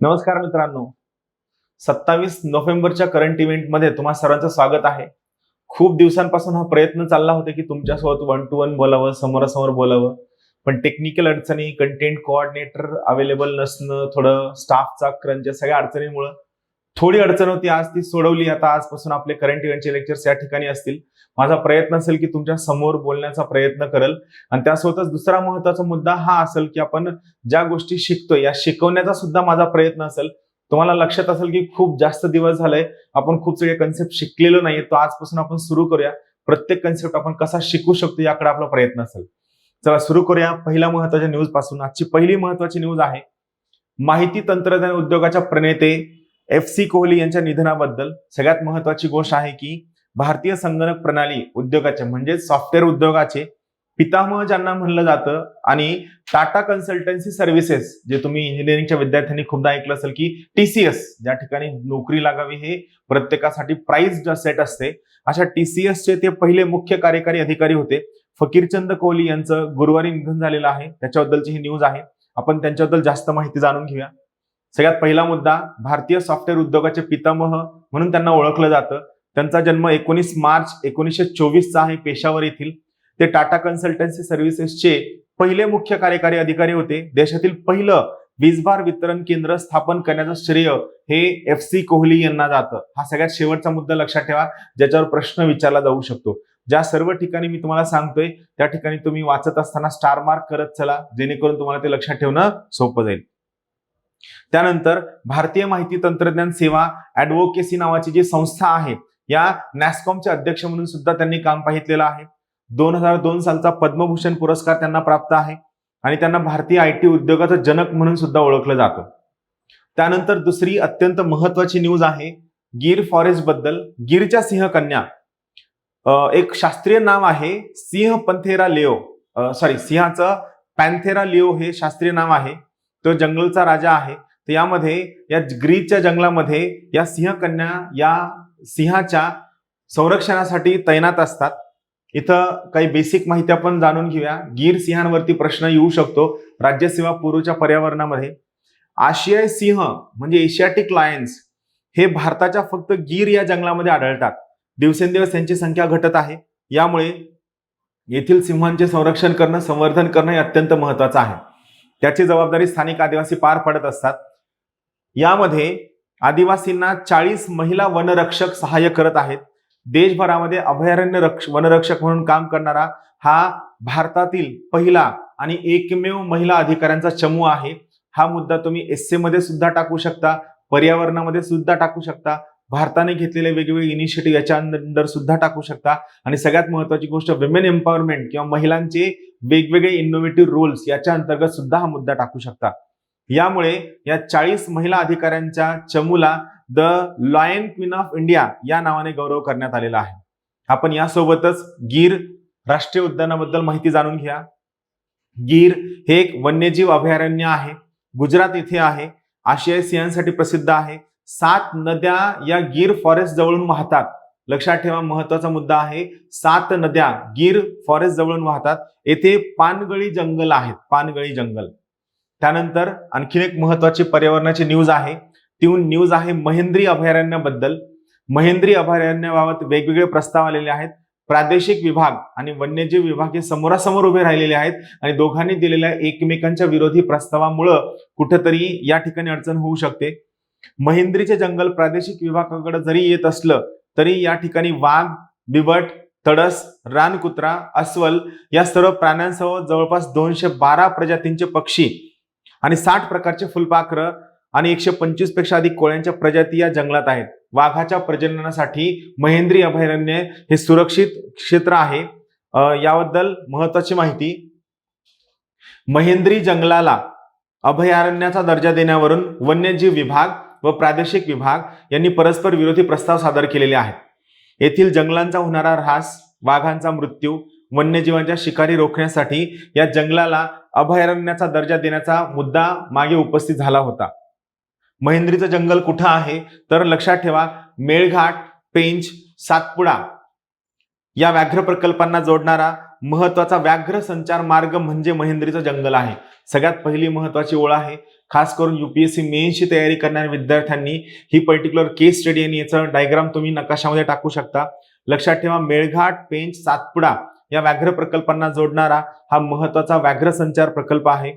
नमस्कार मित्रांनो, 27 नोव्हेंबरच्या करंट इव्हेंटमध्ये तुम्हा सर्वांचं स्वागत आहे. खूप दिवसांपासून हा प्रयत्न चालला होता की तुमच्यासोबत वन टू वन बोलावं, समोरासमोर बोलावं. पण टेक्निकल अडचणी, कंटेंट कोऑर्डिनेटर अवेलेबल नसणं, थोडं स्टाफचा क्रंच, या सगळ्या अडचणींमुळे थोडी अडचण होती. आज ती सोडवली. आता आजपासून आपले करंट इव्हेंटचे लेक्चर्स या ठिकाणी असतील. माझा प्रयत्न असेल की तुमच्या समोर बोलण्याचा प्रयत्न करेल. आणि त्यासोबतच दुसरा महत्वाचा मुद्दा हा असेल की आपण ज्या गोष्टी शिकतोय या शिकवण्याचा सुद्धा माझा प्रयत्न असेल. तुम्हाला लक्षात असेल की खूप जास्त दिवस झाले आपण खूप सगळे कन्सेप्ट शिकलेलो नाहीये. तो आजपासून आपण सुरू करूया. प्रत्येक कन्सेप्ट आपण कसा शिकू शकतो याकडे आपला प्रयत्न असेल. चला सुरू करूया पहिल्या महत्वाच्या न्यूज पासून. आजची पहिली महत्वाची न्यूज आहे माहिती तंत्रज्ञान उद्योगाच्या प्रणेते FC कोहली यांच्या निधनाबद्दल. सगळ्यात महत्वाची गोष्ट आहे की भारतीय संगणक प्रणाली उद्योगाचे म्हणजे सॉफ्टवेअर उद्योगाचे पितामह ज्यांना म्हणलं जातं आणि टाटा कन्सल्टन्सी सर्व्हिसेस, जे तुम्ही इंजिनिअरिंगच्या विद्यार्थ्यांनी खूपदा ऐकलं असेल की TCS, ज्या ठिकाणी नोकरी लागावी हे प्रत्येकासाठी प्राइज्ड सेट असते, अशा TCS चे ते पहिले मुख्य कार्यकारी अधिकारी होते. फकीरचंद कोहली यांचं गुरुवारी निधन झालेलं आहे. त्याच्याबद्दलची ही न्यूज आहे. आपण त्यांच्याबद्दल जास्त माहिती जाणून घेऊया. सगळ्यात पहिला मुद्दा, भारतीय सॉफ्टवेअर उद्योगाचे पितामह म्हणून त्यांना ओळखलं जातं. त्यांचा जन्म 19 मार्च 1924 चा आहे पेशावर येथील. ते टाटा कन्सल्टन्सी सर्व्हिसेसचे पहिले मुख्य कार्यकारी अधिकारी होते. देशातील पहिलं वीजभार वितरण केंद्र स्थापन करण्याचं श्रेय हे FC कोहली यांना जातं. हा सगळ्यात शेवटचा मुद्दा लक्षात ठेवा, ज्याच्यावर प्रश्न विचारला जाऊ शकतो. ज्या सर्व ठिकाणी मी तुम्हाला सांगतोय त्या ठिकाणी तुम्ही वाचत असताना स्टार मार्क करत चला, जेणेकरून तुम्हाला ते लक्षात ठेवणं सोपं जाईल. त्यानंतर भारतीय माहिती तंत्रज्ञान सेवा ऍडव्होकेसी नावाची जी संस्था आहे, या नॅस्कॉमचे अध्यक्ष म्हणून सुद्धा त्यांनी काम पाहितलेलं आहे. 2002 सालचा पद्मभूषण पुरस्कार त्यांना प्राप्त आहे आणि त्यांना भारतीय IT उद्योगाचं जनक म्हणून सुद्धा ओळखलं जातं. त्यानंतर दुसरी अत्यंत महत्वाची न्यूज आहे गीर फॉरेस्ट बद्दल. गीरच्या सिंहकन्या, एक शास्त्रीय नाव आहे सिंह पंथेरा लिओ, सिंहाचं पॅन्थेरा लिओ हे शास्त्रीय नाव आहे. तो जंगलचा राजा आहे. तर यामध्ये या गिरच्या जंगलामध्ये या सिंहकन्या या सिंहाच्या संरक्षणासाठी तैनात असतात. इथं काही बेसिक माहिती आपण जाणून घेऊया. गीर सिंहांवरती प्रश्न येऊ शकतो राज्यसेवा पूर्वच्या पर्यावरणामध्ये. आशियाई सिंह म्हणजे एशियाटिक लायन्स हे भारताच्या फक्त गीर या जंगलामध्ये आढळतात. दिवसेंदिवस त्यांची संख्या घटत आहे. यामुळे येथील सिंहांचे संरक्षण करणं, संवर्धन करणं हे अत्यंत महत्वाचं आहे. त्याची जबाबदारी स्थानिक आदिवासी पार पाडत असतात. यामध्ये आदिवासींना 40 महिला वनरक्षक सहाय्य करत आहेत. देशभरामध्ये अभयारण्य वनरक्षक म्हणून काम करणारा हा भारतातील पहिला आणि एकमेव महिला अधिकाऱ्यांचा चमू आहे. हा मुद्दा तुम्ही एस्से मध्ये सुद्धा टाकू शकता, पर्यावरणामध्ये सुद्धा टाकू शकता, भारताने घेतलेले वेगवेगळे इनिशिएटिव्ह याच्या अंडर सुद्धा टाकू शकता. आणि सगळ्यात महत्वाची गोष्ट, विमेन एम्पॉवरमेंट किंवा महिलांचे वेगवेगळे इनोव्हेटिव्ह रोल्स याच्या अंतर्गत सुद्धा हा मुद्दा टाकू शकता. यामुळे या 40 महिला अधिकाऱ्यांच्या चमूला the lion queen of India या नावाने गौरव करण्यात आलेला आहे. आपण यासोबतच गीर राष्ट्रीय उद्यानाबद्दल माहिती जाणून घ्या. गीर हे एक वन्यजीव अभयारण्य आहे. गुजरात येथे आहे. आशियाई सिंहांसाठी प्रसिद्ध आहे. 7 नद्या या गीर फॉरेस्ट जवळून वाहतात. लक्षात ठेवा, महत्वाचा मुद्दा आहे. 7 नद्या गीर फॉरेस्ट जवळून वाहतात. येथे पानगळी जंगल आहेत, पानगळी जंगल. त्यानंतर आणखी एक महत्वाची पर्यावरणाची न्यूज आहे. ती न्यूज आहे महेंद्री अभयारण्याबद्दल. महेंद्री अभयारण्याबाबत वेगवेगळे प्रस्ताव आलेले आहेत. प्रादेशिक विभाग आणि वन्यजीव विभाग हे समोरासमोर उभे राहिलेले आहेत आणि दोघांनी दिलेल्या एकमेकांच्या विरोधी प्रस्तावामुळे कुठेतरी या ठिकाणी अडचण होऊ शकते. महेंद्रीचे जंगल प्रादेशिक विभागाकडे जरी येत असलं तरी या ठिकाणी वाघ, बिबट, तडस, रानकुत्रा, अस्वल या सर्व प्राण्यांसह जवळपास 212 प्रजातींचे पक्षी आणि 60 प्रकारचे फुलपाखरं आणि 125 पेक्षा अधिक कोळ्यांच्या प्रजाती या जंगलात आहेत. वाघाच्या प्रजननासाठी महेंद्री अभयारण्य हे सुरक्षित क्षेत्र आहे. याबद्दल महत्वाची माहिती, महेंद्री जंगलाला अभयारण्याचा दर्जा देण्यावरून वन्यजीव विभाग व प्रादेशिक विभाग यांनी परस्पर विरोधी प्रस्ताव सादर केलेले आहेत. येथील जंगलांचा होणारा ऱ्हास, वाघांचा मृत्यू, वन्यजीवांच्या शिकारी रोखण्यासाठी या जंगलाला अभयारण्याचा दर्जा देण्याचा मुद्दा मागे उपस्थित झाला होता. महेंद्रीचं जंगल कुठं आहे तर लक्षात ठेवा, मेळघाट, पेंच, सातपुडा या व्याघ्र प्रकल्पांना जोडणारा महत्वाचा व्याघ्र संचार मार्ग म्हणजे महेंद्रीचं जंगल आहे. सगळ्यात पहिली महत्वाची ओळ आहे. खास करून UPSC मेन्सची तयारी करणाऱ्या विद्यार्थ्यांनी ही पर्टिक्युलर केस स्टडी आणि याचं डायग्राम तुम्ही नकाशामध्ये टाकू शकता. लक्षात ठेवा, मेळघाट, पेंच, सातपुडा या व्याघ्र प्रकल्पांना जोडणारा हा महत्वाचा व्याघ्र संचार प्रकल्प आहे.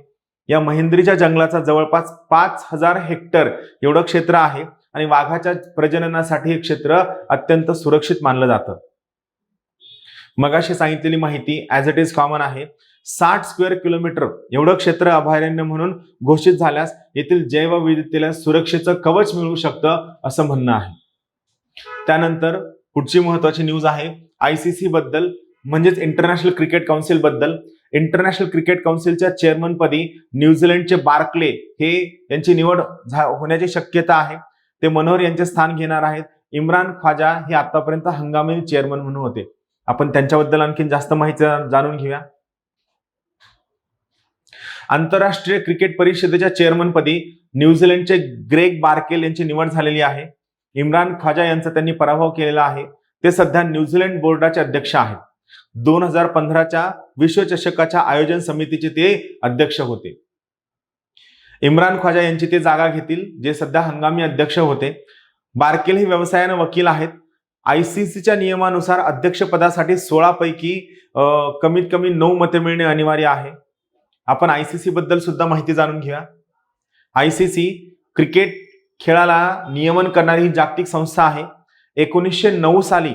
या महेंद्रीच्या जंगलाचा जवळपास 5000 हेक्टर एवढं क्षेत्र आहे आणि वाघाच्या प्रजननासाठी हे क्षेत्र अत्यंत सुरक्षित मानलं जातं. मगाशी सांगितलेली माहिती ऍज इट इज कॉमन आहे. 60 स्क्वेअर किलोमीटर एवढं क्षेत्र अभयारण्य म्हणून घोषित झाल्यास येथील जैवविविधतेला सुरक्षेचं कवच मिळू शकतं असं म्हणणं आहे. त्यानंतर पुढची महत्वाची न्यूज आहे ICC बद्दल, म्हणजेच इंटरनॅशनल क्रिकेट काउन्सिल बद्दल. इंटरनॅशनल क्रिकेट काउन्सिलच्या चेअरमन पदी न्यूझीलंडचे बार्कले हे यांची निवड होण्याची शक्यता आहे. ते मनोहर यांचे स्थान घेणार आहेत. इम्रान ख्वाजा हे आतापर्यंत हंगामी चेअरमन म्हणून होते. आपण त्यांच्याबद्दल आणखी जास्त माहिती जाणून घेऊया. आंतरराष्ट्रीय क्रिकेट परिषदेच्या चेअरमन पदी न्यूझीलंडचे ग्रेग बार्केल यांची निवड झालेली आहे. इम्रान ख्वाजा यांचा त्यांनी पराभव केलेला आहे. ते सध्या न्यूझीलंड बोर्डाचे अध्यक्ष आहेत. 2015च्या विश्वचषकाच्या आयोजन समितीचे ते अध्यक्ष होते. इम्रान ख्वाजा यांची ते जागा घेतील, जे सध्या हंगामी अध्यक्ष होते. बार्केल हे व्यवसायाने वकील आहेत. ICCच्या नियमानुसार अध्यक्षपदासाठी 16 पैकी कमीत कमी 9 मते मिळणे अनिवार्य आहे. आपण ICC बद्दल सुद्धा माहिती जाणून घेऊया. ICC क्रिकेट खेळाला नियमन करणारी ही जागतिक संस्था आहे. 1909 साली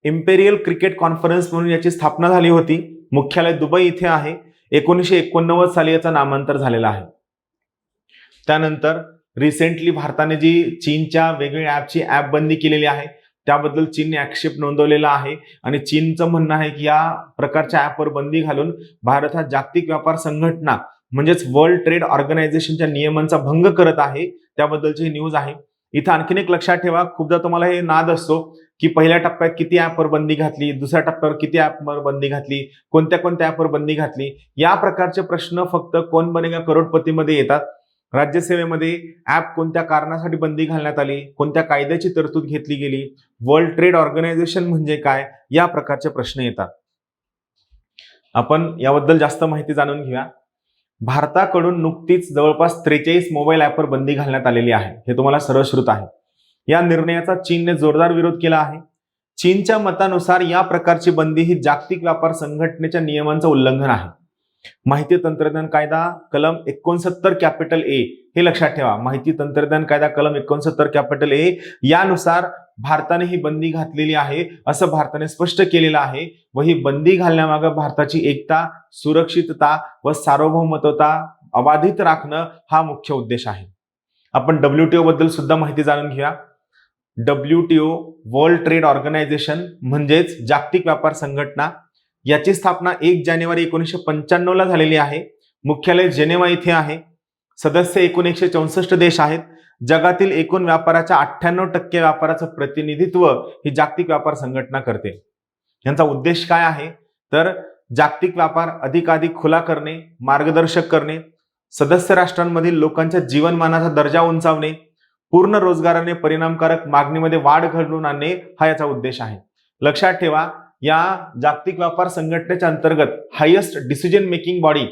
इम्पेरियल क्रिकेट कॉन्फरन्स म्हणून याची स्थापना झाली होती. मुख्यालय दुबई इथे आहे. 1989 साली याचं नामांतर झालेलं आहे. त्यानंतर रिसेंटली भारताने जी चीनच्या वेगवेगळ्या ऍपची ऍप बंदी केलेली आहे त्याबद्दल चीनने आक्षेप नोंदवलेला आहे आणि चीनचं म्हणणं आहे की या प्रकारच्या ऍपवर बंदी घालून भारत हा जागतिक व्यापार संघटना म्हणजेच वर्ल्ड ट्रेड ऑर्गनायझेशनच्या नियमांचा भंग करत आहे. त्याबद्दलची ही न्यूज आहे. इथं आणखीन एक लक्षात ठेवा, खूपदा तुम्हाला हे नाद असतो की पहिल्या टप्प्यात किती ऍपवर बंदी घातली, दुसऱ्या टप्प्यावर किती ऍपवर बंदी घातली, कोणत्या कोणत्या ऍपवर बंदी घातली. या प्रकारचे प्रश्न फक्त कोण बनेगा करोडपतीमध्ये येतात. राज्यसेवेमध्ये ऍप कोणत्या कारणासाठी बंदी घालण्यात आली, कोणत्या कायद्याची तरतूद घेतली गेली, वर्ल्ड ट्रेड ऑर्गनायझेशन म्हणजे काय, या प्रकारचे प्रश्न येतात. आपण याबद्दल जास्त माहिती जाणून घेऊया. भारताकडून नुकतीच जवळपास 43 मोबाईल ऍपवर बंदी घालण्यात आलेली आहे. हे तुम्हाला सरळश्रुत आहे. या निर्णयाचा चीनने जोरदार विरोध केला आहे. चीनच्या मतानुसार या प्रकारची बंदी ही जागतिक व्यापार संघटनेच्या नियमांचं उल्लंघन आहे. माहिती तंत्रज्ञान कायदा कलम 69 कॅपिटल ए हे लक्षात ठेवा. माहिती तंत्रज्ञान कायदा कलम 69 कॅपिटल ए यानुसार भारताने ही बंदी घातलेली आहे असं भारताने स्पष्ट केलेलं आहे. व ही बंदी घालण्यामागे भारताची एकता, सुरक्षितता व सार्वभौमत्वता अबाधित राखणं हा मुख्य उद्देश आहे. आपण WTO बद्दल सुद्धा माहिती जाणून घेऊया. WTO वर्ल्ड ट्रेड ऑर्गनायझेशन म्हणजेच जागतिक व्यापार संघटना, याची स्थापना 1 जानेवारी 1995 ला झालेली आहे. मुख्यालय जेनेवा इथे आहे. सदस्य एकूण 164 देश आहेत. जगातील एकूण व्यापाराच्या 98% व्यापाराचं प्रतिनिधित्व ही जागतिक व्यापार संघटना करते. यांचा उद्देश काय आहे तर जागतिक व्यापार अधिकाधिक खुला करणे, मार्गदर्शक करणे, सदस्य राष्ट्रांमधील लोकांच्या जीवनमानाचा दर्जा उंचावणे, पूर्ण रोजगाराने परिणामकारक मागणीमध्ये वाढ घडवून आणणे हा याचा उद्देश आहे. लक्षात ठेवा, या जागतिक व्यापार संघटनेच्या अंतर्गत हायेस्ट डिसिजन मेकिंग बॉडी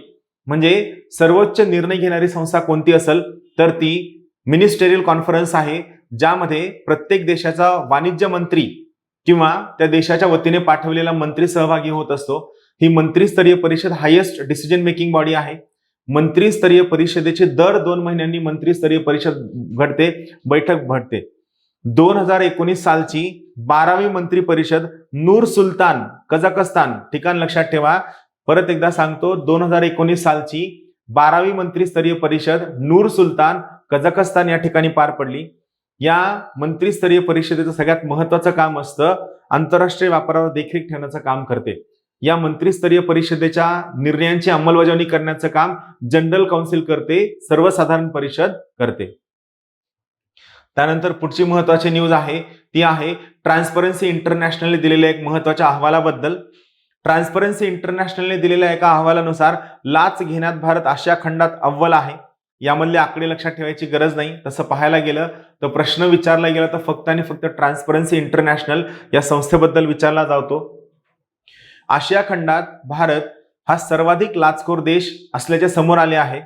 म्हणजे सर्वोच्च निर्णय घेणारी संस्था कोणती असेल तर ती मिनिस्टेरियल कॉन्फरन्स आहे, ज्यामध्ये प्रत्येक देशाचा वाणिज्य मंत्री किंवा त्या देशाच्या वतीने पाठवलेला मंत्री सहभागी होत असतो. ही मंत्रीस्तरीय परिषद हायेस्ट डिसिजन मेकिंग बॉडी आहे. मंत्रीस्तरीय परिषदेची दर 2 महिन्यांनी मंत्रीस्तरीय परिषद घडते, बैठक भरते. 2019 सालची 12वी मंत्री परिषद नूर सुलतान कझाकस्तान, ठिकाण लक्षात ठेवा, परत एकदा सांगतो, 2019 सालची 12वी मंत्रीस्तरीय परिषद नूर सुलतान कझाकस्तान या ठिकाणी पार पडली. या मंत्रीस्तरीय परिषदेचं सगळ्यात महत्वाचं काम असतं आंतरराष्ट्रीय व्यापारावर देखरेख ठेवण्याचं काम करते. या मंत्रीस्तरीय परिषदेच्या निर्णयांची अंमलबजावणी करण्याचं काम जनरल काउन्सिल करते, सर्वसाधारण परिषद करते. त्यानंतर पुढची महत्वाची न्यूज आहे ती आहे ट्रान्सपरन्सी इंटरनॅशनलने दिलेल्या एक महत्वाच्या अहवालाबद्दल. ट्रान्सपरन्सी इंटरनॅशनलने दिलेल्या एका अहवालानुसार लाच घेण्यात भारत आशिया खंडात अव्वल आहे. यामधले आकडे लक्षात ठेवायची गरज नाही. तसं पाहायला गेलं तर प्रश्न विचारला गेला तर फक्त आणि फक्त ट्रान्सपरन्सी इंटरनॅशनल या संस्थेबद्दल विचारला जातो. आशिया खंडात भारत हा सर्वाधिक लाचखोर देश असल्याचे समोर आले आहे.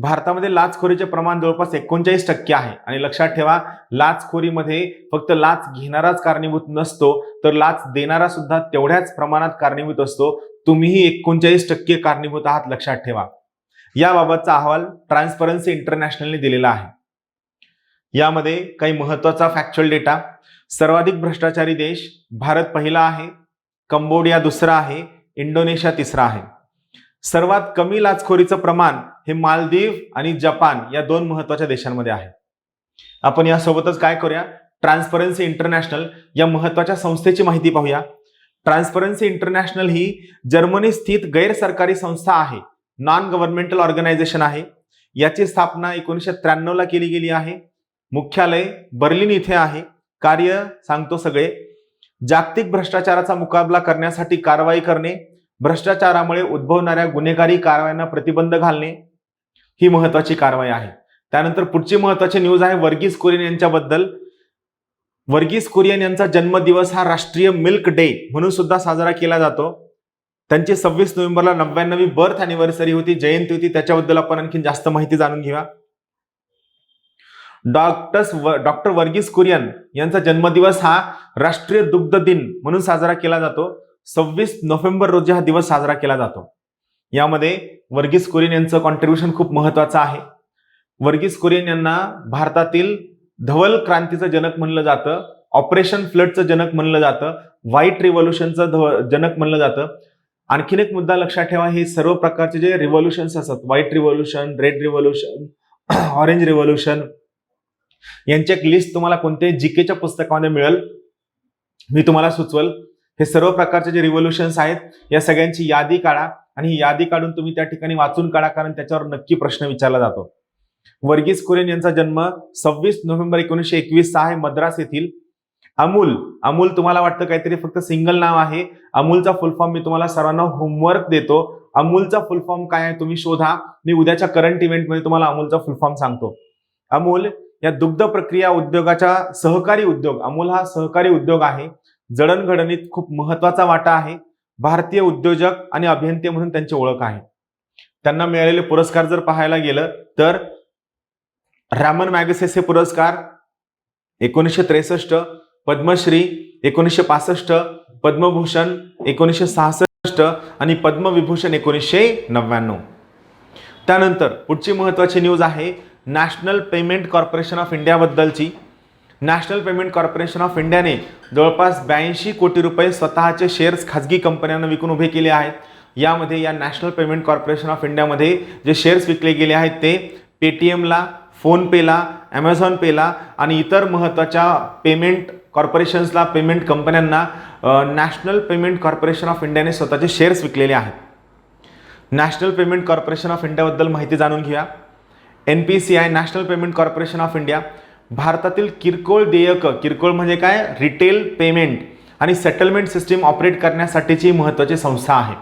भारतामध्ये लाचखोरीचे प्रमाण जवळपास 39% आहे. आणि लक्षात ठेवा, लाचखोरीमध्ये फक्त लाच घेणाराच कारणीभूत नसतो, तर लाच देणारा सुद्धा तेवढ्याच प्रमाणात कारणीभूत असतो. तुम्हीही 39% कारणीभूत आहात, लक्षात ठेवा. याबाबतचा अहवाल ट्रान्सपरन्सी इंटरनॅशनलने दिलेला आहे. यामध्ये काही महत्वाचा फॅक्च्युअल डेटा. सर्वाधिक भ्रष्टाचारी देश भारत पहिला आहे, कंबोडिया दुसरा आहे, इंडोनेशिया तिसरा आहे. सर्वात कमी लाचखोरीचं प्रमाण हे मालदीव आणि जपान या 2 महत्वाच्या देशांमध्ये आहे. आपण यासोबतच काय करूया, ट्रान्सपरन्सी इंटरनॅशनल या महत्वाच्या संस्थेची माहिती पाहूया. ट्रान्सपरन्सी इंटरनॅशनल ही जर्मनी स्थित गैर सरकारी संस्था आहे, नॉन गव्हर्नमेंटल ऑर्गनायझेशन आहे. याची स्थापना 1993 ला केली गेली आहे. मुख्यालय बर्लिन इथे आहे. कार्य सांगतो सगळे. जागतिक भ्रष्टाचाराचा मुकाबला करण्यासाठी कारवाई करणे, भ्रष्टाचारामुळे उद्भवणाऱ्या गुन्हेगारी कारवायांना प्रतिबंध घालणे ही महत्वाची कारवाई आहे. त्यानंतर पुढची महत्वाची न्यूज आहे वर्गीस कुरियन यांच्याबद्दल. वर्गीस कुरियन यांचा जन्मदिवस हा राष्ट्रीय मिल्क डे म्हणून सुद्धा साजरा केला जातो. त्यांची 26 नोव्हेंबरला 99वी बर्थ अॅनिव्हर्सरी होती, जयंती होती. त्याच्याबद्दल आपण आणखी जास्त माहिती जाणून घेऊया. डॉक्टर वर्गीस कुरियन यांचा जन्मदिवस हा राष्ट्रीय दुग्ध दिन म्हणून साजरा केला जातो. 26 नोव्हेंबर रोजी हा दिवस साजरा केला जातो. यामध्ये वर्गीस कुरियन यांचं कॉन्ट्रीब्युशन खूप महत्वाचं आहे. वर्गीस कुरियन यांना भारतातील धवल क्रांतीचं जनक म्हणलं जातं, ऑपरेशन फ्लडचं जनक म्हणलं जातं, व्हाईट रिव्होल्युशनचं जनक म्हणलं जातं. आणखीन एक मुद्दा लक्षात ठेवा, हे सर्व प्रकारचे जे रिव्होल्युशन्स असतात, white revolution, red revolution, orange revolution, यांची एक लिस्ट तुम्हाला कोणत्याही जीकेच्या पुस्तकामध्ये मिळेल, मी तुम्हाला सुचवल. हे सर्व प्रकारचे जे रिव्होल्युशन्स आहेत या सगळ्यांची यादी काढा आणि ही यादी काढून तुम्ही त्या ठिकाणी वाचून काढा, कारण त्याच्यावर नक्की प्रश्न विचारला जातो. वर्गीस कुरियन यांचा जन्म 26 नोव्हेंबर 1921 आहे, मद्रास येथील. अमूल तुम्हाला वाटतं काहीतरी फक्त सिंगल नाव आहे. अमूलचा फुल फॉर्म मी तुम्हाला सर्वांना होमवर्क देतो. अमूलचा फुल फॉर्म काय आहे तुम्ही शोधा. मी उद्याच्या करंट इव्हेंटमध्ये तुम्हाला अमूलचा फुल फॉर्म सांगतो. अमूल या दुग्ध प्रक्रिया उद्योगाचा सहकारी उद्योग, अमूल हा सहकारी उद्योग आहे. जडणघडणीत खूप महत्वाचा वाटा आहे. भारतीय उद्योजक आणि अभियंते म्हणून त्यांची ओळख आहे. त्यांना मिळालेले पुरस्कार जर पाहायला गेलं तर रामन मॅगसेसे पुरस्कार 1963, पद्मश्री 1965, पद्मभूषण 1966 आणि पद्मविभूषण 1999. त्यानंतर पुढची महत्वाची न्यूज आहे national payment corporation of India बद्दलची. नॅशनल पेमेंट कॉर्पोरेशन ऑफ इंडियाने जवळपास 82 कोटी रुपये स्वतःचे शेअर्स खाजगी कंपन्यांना विकून उभे केले आहेत. यामध्ये या नॅशनल पेमेंट कॉर्पोरेशन ऑफ इंडियामध्ये जे शेअर्स विकले गेले आहेत ते पेटीएमला, फोनपेला, ॲमेझॉन पेला आणि इतर महत्त्वाच्या पेमेंट कॉर्पोरेशन्सला, पेमेंट कंपन्यांना नॅशनल पेमेंट कॉर्पोरेशन ऑफ इंडियाने स्वतःचे शेअर्स विकलेले आहेत. नॅशनल पेमेंट कॉर्पोरेशन ऑफ इंडियाबद्दल माहिती जाणून घ्या. NPCI national payment corporation of India भारतातील किरकोळ देयक, किरकोळ म्हणजे काय, रिटेल पेमेंट आणि सेटलमेंट सिस्टीम ऑपरेट करण्यासाठीची महत्त्वाची संस्था आहे.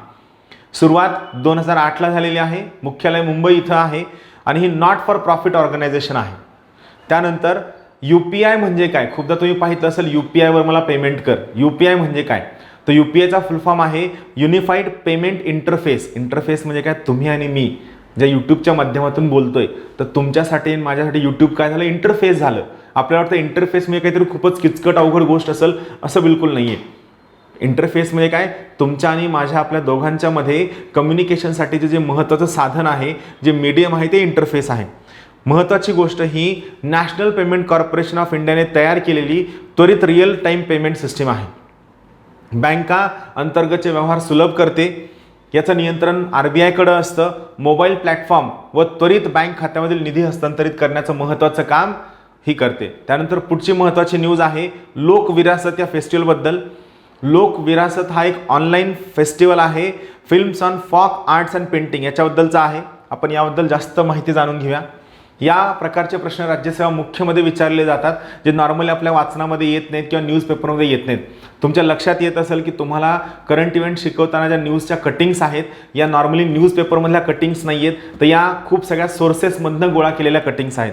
सुरुवात 2008ला झालेली आहे. मुख्यालय मुंबई इथं आहे आणि ही नॉट फॉर प्रॉफिट ऑर्गनायझेशन आहे. त्यानंतर UPI म्हणजे काय, खूपदा तुम्ही पाहिलं असेल UPI वर मला पेमेंट कर. UPI म्हणजे काय, तर UPIचा फुल फॉर्म आहे युनिफाईड पेमेंट इंटरफेस. इंटरफेस म्हणजे काय, तुम्ही आणि मी ज्या यूट्यूबच्या माध्यमातून बोलतोय तर तुमच्यासाठी आणि माझ्यासाठी यूट्यूब काय झालं, इंटरफेस झालं. आपल्याला वाटतं इंटरफेस म्हणजे काहीतरी खूपच किचकट अवघड गोष्ट असेल, असं बिलकुल नाहीये. इंटरफेस म्हणजे काय, तुमच्या आणि माझ्या, आपल्या दोघांच्या मध्ये कम्युनिकेशनसाठीचे जे महत्त्वाचं साधन आहे, जे मीडियम आहे, ते इंटरफेस आहे. महत्त्वाची गोष्ट ही नॅशनल पेमेंट कॉर्पोरेशन ऑफ इंडियाने तयार केलेली त्वरित रिअल टाईम पेमेंट सिस्टीम आहे. बँका अंतर्गतचे व्यवहार सुलभ करते. याचं नियंत्रण RBI कडे असतं. मोबाईल प्लॅटफॉर्म व त्वरित बँक खात्यामधील निधी हस्तांतरित करण्याचं महत्त्वाचं काम ही करते. त्यानंतर पुढची महत्त्वाची न्यूज आहे लोक विरासत या फेस्टिवलबद्दल. लोक विरासत हा एक ऑनलाईन फेस्टिवल आहे, फिल्म्स ऑन फॉक आर्ट्स अँड पेंटिंग याच्याबद्दलचा आहे. आपण याबद्दल जास्त माहिती जाणून घेऊया. या प्रकारचे प्रश्न राज्यसेवा मुख्यमध्ये विचारले जातात, जे नॉर्मली आपल्या वाचनामध्ये येत नाहीत किंवा न्यूजपेपरमध्ये येत नाहीत. तुमच्या लक्षात येत असेल की तुम्हाला करंट इव्हेंट शिकवताना ज्या न्यूजच्या कटिंग्स आहेत या नॉर्मली न्यूजपेपरमधल्या कटिंग्स नाही आहेत, तर या खूप सगळ्या सोर्सेसमधनं गोळा केलेल्या कटिंग्स आहेत.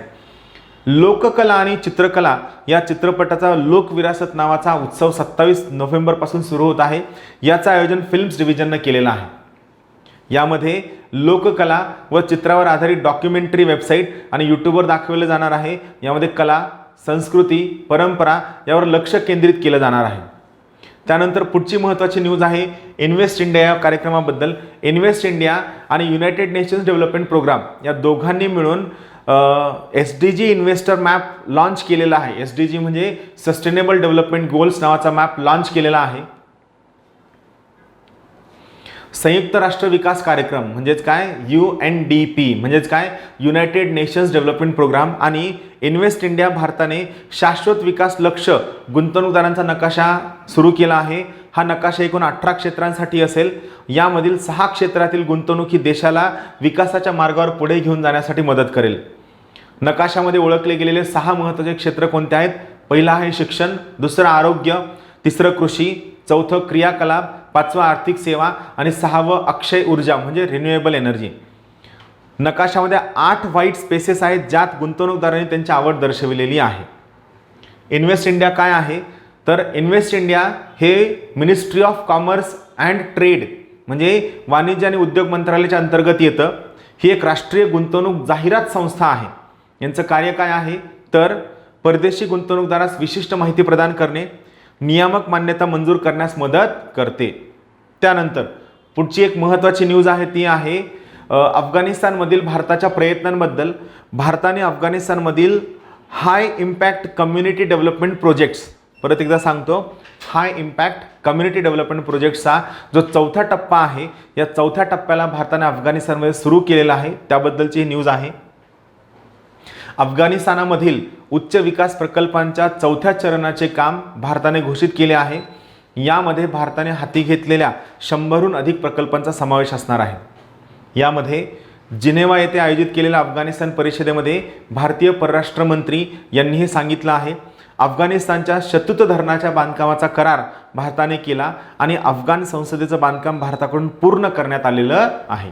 लोककला आणि चित्रकला या चित्रपटाचा लोक विरासत नावाचा उत्सव 27 नोव्हेंबरपासून सुरू होत आहे. याचं आयोजन फिल्म्स डिव्हिजननं केलेलं आहे. यामध्ये लोककला व चित्रावर आधारित डॉक्युमेंटरी वेबसाईट आणि यूट्यूबवर दाखवलं जाणार आहे. यामध्ये कला, संस्कृती, परंपरा यावर लक्ष केंद्रित केलं जाणार आहे. त्यानंतर पुढची महत्त्वाची न्यूज आहे इन्व्हेस्ट इंडिया या कार्यक्रमाबद्दल. इन्व्हेस्ट इंडिया आणि युनायटेड नेशन्स डेव्हलपमेंट प्रोग्राम या दोघांनी मिळून SDG इन्व्हेस्टर मॅप लॉन्च केलेला आहे. SDG म्हणजे सस्टेनेबल डेव्हलपमेंट गोल्स नावाचा मॅप लॉन्च केलेला आहे. संयुक्त राष्ट्र विकास कार्यक्रम म्हणजेच काय, UNDP म्हणजेच काय, युनायटेड नेशन्स डेव्हलपमेंट प्रोग्राम आणि इन्व्हेस्ट इंडिया भारताने शाश्वत विकास लक्ष गुंतवणूकदारांचा नकाशा सुरू केला आहे. हा नकाशा एकूण 18 क्षेत्रांसाठी असेल. यामधील 6 क्षेत्रातील गुंतवणूक ही देशाला विकासाच्या मार्गावर पुढे घेऊन जाण्यासाठी मदत करेल. नकाशामध्ये ओळखले गेलेले 6 महत्त्वाचे क्षेत्र कोणते आहेत? पहिलं आहे शिक्षण, दुसरं आरोग्य, तिसरं कृषी, चौथं क्रियाकलाप, पाचवं आर्थिक सेवा आणि 6वं अक्षय ऊर्जा म्हणजे रिन्युएबल एनर्जी. नकाशामध्ये 8 व्हाईट स्पेसेस आहेत ज्यात गुंतवणूकदारांनी त्यांची आवड दर्शविलेली आहे. इन्व्हेस्ट इंडिया काय आहे तर इन्व्हेस्ट इंडिया हे ministry of commerce and trade म्हणजे वाणिज्य आणि उद्योग मंत्रालयाच्या अंतर्गत येतं. ही एक राष्ट्रीय गुंतवणूक जाहिरात संस्था आहे. यांचं कार्य काय आहे तर परदेशी गुंतवणूकदारास विशिष्ट माहिती प्रदान करणे, नियामक मान्यता मंजूर करण्यास मदत करते. त्यानंतर पुढची एक महत्त्वाची न्यूज आहे ती आहे अफगाणिस्तानमधील भारताच्या प्रयत्नांबद्दल. भारताने अफगाणिस्तानमधील हाय इम्पॅक्ट कम्युनिटी डेव्हलपमेंट प्रोजेक्ट्स, परत एकदा सांगतो, हाय इम्पॅक्ट कम्युनिटी डेव्हलपमेंट प्रोजेक्ट्सचा जो 4था टप्पा आहे या 4थ्या टप्प्याला भारताने अफगाणिस्तानमध्ये सुरू केलेला आहे. त्याबद्दलची ही न्यूज आहे. अफगाणिस्तानामधील उच्च विकास प्रकल्पांच्या 4थ्या चरणाचे काम भारताने घोषित केले आहे. यामध्ये भारताने हाती घेतलेल्या 100हून अधिक प्रकल्पांचा समावेश असणार आहे. यामध्ये जिनेवा येथे आयोजित केलेल्या अफगाणिस्तान परिषदेमध्ये भारतीय परराष्ट्र मंत्री यांनी हे सांगितलं आहे. अफगाणिस्तानच्या शतूत धरणाच्या बांधकामाचा करार भारताने केला आणि अफगाण संसदेचं बांधकाम भारताकडून पूर्ण करण्यात आलेलं आहे.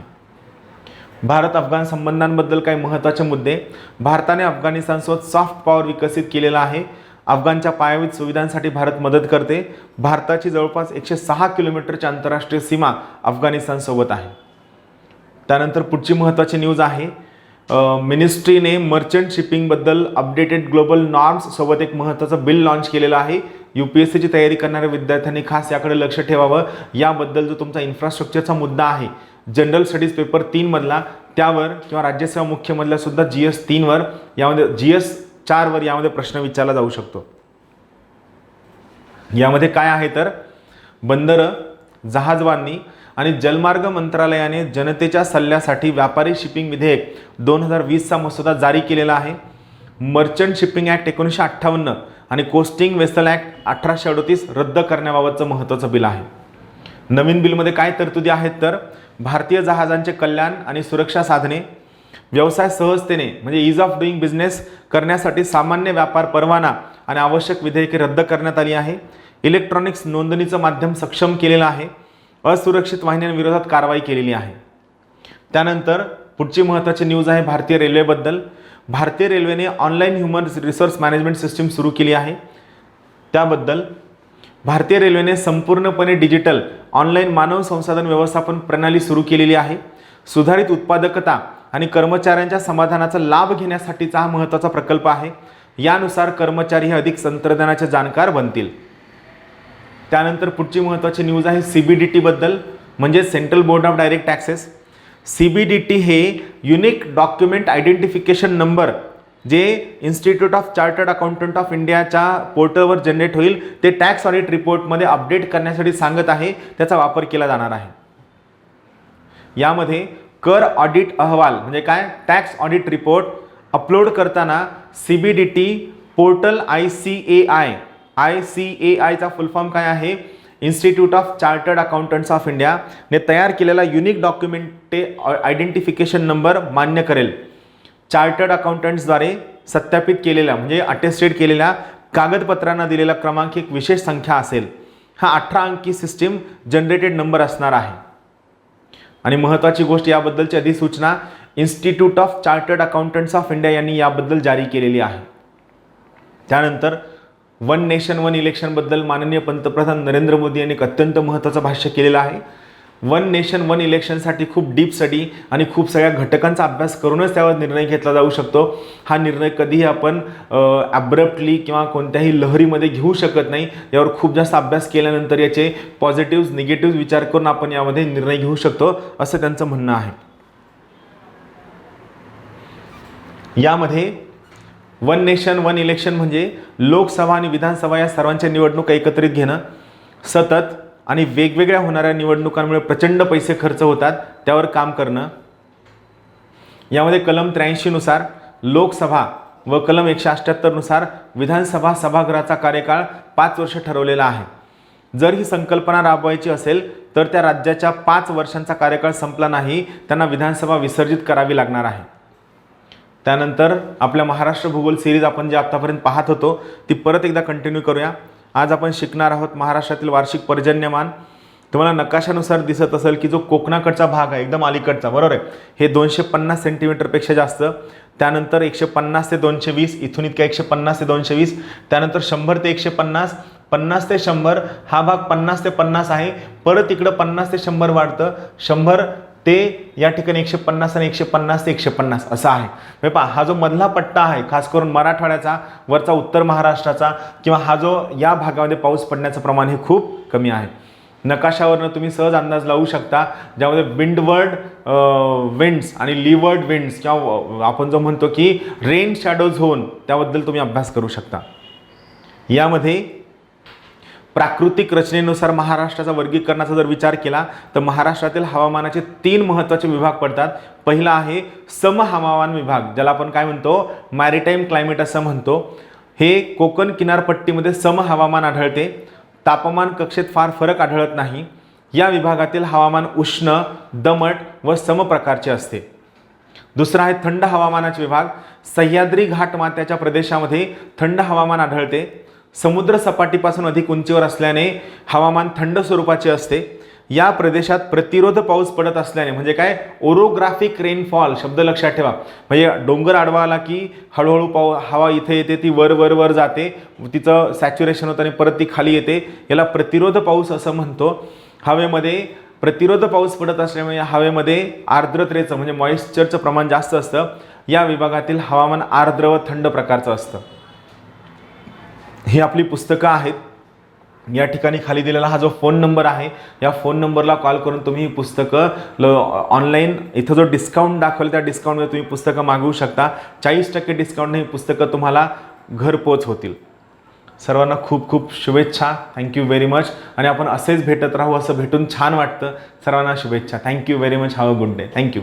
भारत अफगाण संबंधांबद्दल काही महत्त्वाचे मुद्दे. भारताने अफगाणिस्तानसोबत सॉफ्ट पॉवर विकसित केलेला आहे. अफगाणच्या पायाभूत सुविधांसाठी भारत मदत करते. भारताची जवळपास 106 किलोमीटरची आंतरराष्ट्रीय सीमा अफगाणिस्तानसोबत आहे. त्यानंतर पुढची महत्त्वाची न्यूज आहे मिनिस्ट्रीने मर्चंट शिपिंगबद्दल अपडेटेड ग्लोबल नॉर्म्स सोबत एक महत्त्वाचं बिल लॉन्च केलेलं आहे. UPSCची तयारी करणाऱ्या विद्यार्थ्यांनी खास याकडे लक्ष ठेवावं. याबद्दल जो तुमचा इन्फ्रास्ट्रक्चरचा मुद्दा आहे जनरल स्टडीज पेपर 3 मधला त्यावर किंवा राज्यसेवा मुख्यमधला सुद्धा GS 3 वर, यामध्ये GS 4 वर यामध्ये प्रश्न विचारला जाऊ शकतो. यामध्ये काय आहे तर बंदरं, जहाजबांधणी आणि जलमार्ग मंत्रालयाने जनतेच्या सल्ल्यासाठी व्यापारी शिपिंग विधेयक 2020चा मसुदा जारी केलेला आहे. मर्चंट शिपिंग ॲक्ट 1958 आणि कोस्टिंग वेसल ॲक्ट 1838 रद्द करण्याबाबतचं महत्त्वाचं बिल आहे. नवीन बिलमध्ये काय तरतुदी आहेत तर भारतीय जहाजांचे कल्याण आणि सुरक्षा साधने, व्यवसाय सहजतेने म्हणजे इज ऑफ डुईंग बिझनेस करण्यासाठी सामान्य व्यापार परवाना आणि आवश्यक विधेयके रद्द करण्यात आली आहे. इलेक्ट्रॉनिक्स नोंदणीचं माध्यम सक्षम केलेलं आहे. असुरक्षित वाहिन्यांविरोधात कारवाई केलेली आहे. त्यानंतर पुढची महत्त्वाची न्यूज आहे भारतीय रेल्वेबद्दल. भारतीय रेल्वेने online human resource management system सुरू केली आहे. त्याबद्दल भारतीय रेल्वेने संपूर्णपणे डिजिटल ऑनलाईन मानव संसाधन व्यवस्थापन प्रणाली सुरू केलेली आहे. सुधारित उत्पादकता आणि कर्मचाऱ्यांच्या समाधानाचा लाभ घेण्यासाठीचा हा महत्त्वाचा प्रकल्प आहे. यानुसार कर्मचारी हे अधिक तंत्रज्ञानाचे जाणकार बनतील. त्यानंतर पुढची महत्त्वाची न्यूज आहे CBDT बद्दल म्हणजे central board of direct taxes. CBDT हे युनिक डॉक्युमेंट आयडेंटिफिकेशन नंबर जे institute of chartered accountant of इंडियाच्या पोर्टलवर जनरेट होईल ते टॅक्स ऑडिट रिपोर्टमध्ये अपडेट करण्यासाठी सांगत आहे. त्याचा वापर केला जाणार आहे. यामध्ये कर ऑडिट अहवाल म्हणजे काय, टॅक्स ऑडिट रिपोर्ट अपलोड करताना CBDT पोर्टल ICAI चा फुल फॉर्म काय आहे, institute of chartered accountants of India ने तयार केलेला युनिक डॉक्युमेंट आयडेंटिफिकेशन नंबर मान्य करेल. चार्टर्ड अकाउंटंट्सद्वारे सत्यापित केलेल्या म्हणजे अटेस्टेड केलेल्या कागदपत्रांना दिलेला क्रमांक एक विशेष संख्या असेल. हा 18 अंकी सिस्टीम जनरेटेड नंबर असणार आहे. आणि महत्त्वाची गोष्ट याबद्दलची अधिसूचना institute of chartered accountants of India यांनी याबद्दल जारी केलेली आहे. त्यानंतर वन नेशन वन इलेक्शन बद्दल माननीय पंतप्रधान नरेंद्र मोदी यांनी एक अत्यंत महत्त्वाचं भाष्य केलेलं आहे. वन नेशन वन इलेक्शनसाठी खूप डीप स्टडी आणि खूप सगळ्या घटकांचा अभ्यास करूनच त्यावर निर्णय घेतला जाऊ शकतो. हा निर्णय कधीही आपण ॲब्रप्टली किंवा कोणत्याही लहरीमध्ये घेऊ शकत नाही. यावर खूप जास्त अभ्यास केल्यानंतर याचे पॉझिटिव्ह निगेटिव्ह विचार करून आपण यामध्ये निर्णय घेऊ शकतो, असं त्यांचं म्हणणं आहे. यामध्ये वन नेशन वन इलेक्शन म्हणजे लोकसभा आणि विधानसभा या सर्वांच्या निवडणूक एकत्रित घेणं, सतत आणि वेगवेगळ्या होणाऱ्या निवडणुकांमुळे प्रचंड पैसे खर्च होतात त्यावर काम करणं. यामध्ये कलम 83 नुसार लोकसभा व कलम 178 नुसार विधानसभा सभागृहाचा कार्यकाळ 5 वर्ष ठरवलेला आहे. जर ही संकल्पना राबवायची असेल तर त्या राज्याच्या 5 वर्षांचा कार्यकाळ संपला नाही त्यांना विधानसभा विसर्जित करावी लागणार आहे. त्यानंतर आपल्या महाराष्ट्र भूगोल सिरीज आपण जे आतापर्यंत पाहत होतो ती परत एकदा कंटिन्यू करूया. आज आपण शिकणार आहोत महाराष्ट्रातील वार्षिक पर्जन्यमान. तुम्हाला नकाशानुसार दिसत असेल की जो कोकणाकडचा भाग आहे एकदम अलीकडचा, बरोबर आहे, हे 250 सेंटीमीटरपेक्षा जास्त, त्यानंतर 150 ते 220, इथून इतक्या 150 ते 220, त्यानंतर 100 ते 150, 50 ते 100, हा भाग 50 ते 50 आहे, परत इकडं 50 ते 100 वाढतं, 100 ते या ठिकाणी 150 आणि 150 ते 150 असा आहे. म्हणजे पहा हा जो मधला पट्टा आहे खास करून मराठवाड्याचा, वरचा उत्तर महाराष्ट्राचा किंवा हा जो या भागामध्ये पाऊस पडण्याचं प्रमाण हे खूप कमी आहे. नकाशावरनं तुम्ही सहज अंदाज लावू शकता, ज्यामध्ये विंडवर्ड विंड्स आणि लीवर्ड विंड्स किंवा आपण जो म्हणतो की रेन शॅडो झोन त्याबद्दल तुम्ही अभ्यास करू शकता. यामध्ये प्राकृतिक रचनेनुसार महाराष्ट्राचा वर्गीकरणाचा जर विचार केला तर महाराष्ट्रातील हवामानाचे 3 महत्त्वाचे विभाग पडतात. पहिला आहे समहवामान विभाग, ज्याला आपण काय म्हणतो मॅरिटाईम क्लायमेट असं म्हणतो. हे कोकण किनारपट्टीमध्ये समहवामान आढळते. तापमान कक्षेत फार फरक आढळत नाही. या विभागातील हवामान उष्ण, दमट व समप्रकारचे असते. दुसरा आहे थंड हवामानाचे विभाग. सह्याद्री घाटमाथ्याच्या प्रदेशामध्ये थंड हवामान आढळते. समुद्र सपाटीपासून अधिक उंचीवर असल्याने हवामान थंड स्वरूपाचे असते. या प्रदेशात प्रतिरोध पाऊस पडत असल्याने म्हणजे काय ओरोग्राफिक रेनफॉल शब्द लक्षात ठेवा. म्हणजे डोंगर आडवा आला की हळूहळू हवा इथे येते, ती वर वर वर जाते, तिचं सॅच्युरेशन होतं आणि परत ती खाली येते. याला प्रतिरोध पाऊस असं म्हणतो. हवेमध्ये प्रतिरोध पाऊस पडत असल्यामुळे हवेमध्ये आर्द्रतेचं म्हणजे मॉइश्चरचं प्रमाण जास्त असतं. या विभागातील हवामान आर्द्र व थंड प्रकारचं असतं. ही आपली पुस्तकं आहेत. या ठिकाणी खाली दिलेला हा जो फोन नंबर आहे या फोन नंबरला कॉल करून तुम्ही ही पुस्तकं ऑनलाईन इथं जो डिस्काउंट दाखवलं त्या डिस्काउंटमध्ये तुम्ही पुस्तकं मागवू शकता. 40% डिस्काउंटने ही पुस्तकं तुम्हाला घरपोच होतील. सर्वांना खूप खूप शुभेच्छा. Thank you very much. आणि आपण असेच भेटत राहू, असं भेटून छान वाटतं. सर्वांना शुभेच्छा. Thank you very much. Have a good day. Thank you.